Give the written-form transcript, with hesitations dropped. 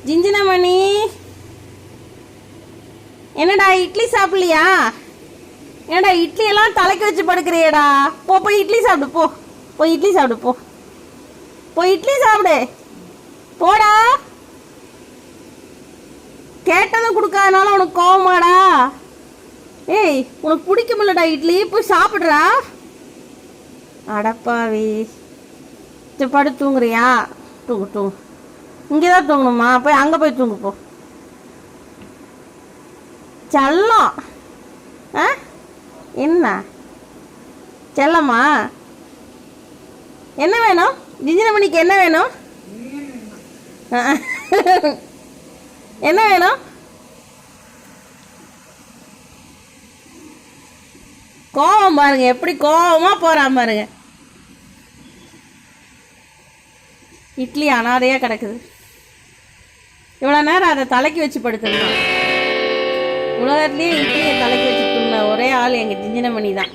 ஜிஞ்சினமணி, என்னடா இட்லி சாப்பிடலையா? ஏடா இட்லி எல்லாம் தலைக்கு வச்சு படுக்கிறியடா. போய் இட்லி சாப்பிடு. போய் இட்லி சாப்பிடு. போய் இட்லி சாப்பிடு. போடா. கேட்டதும் கொடுக்காதனால உனக்கு கோவமாடா? ஏய், உனக்கு பிடிக்குமில்லடா இட்லி, போய் சாப்பிடுறா. அடப்பாவி. சரி, படு. தூங்குறியா? தூங்கு. இங்கேதான் தூங்கணுமா? போய் அங்கே போய் தூங்கு போ. செல்லம். என்ன செல்லம்மா? என்ன வேணும்? ஜிஞ்சினமணிக்கு என்ன வேணும்? என்ன வேணும்? கோவம் பாருங்க, எப்படி கோவமா போறான் பாருங்க. இட்லி அனாதையா கிடக்குது. இவ்வளவு நேரம் அதை தலைக்கு வச்சு படுத்துருந்தான். உலகத்துலேயே இட்லியை தலைக்கு வச்சு தூங்கின ஒரே ஆள் எங்கள் ஜிஞ்சினமணி தான்.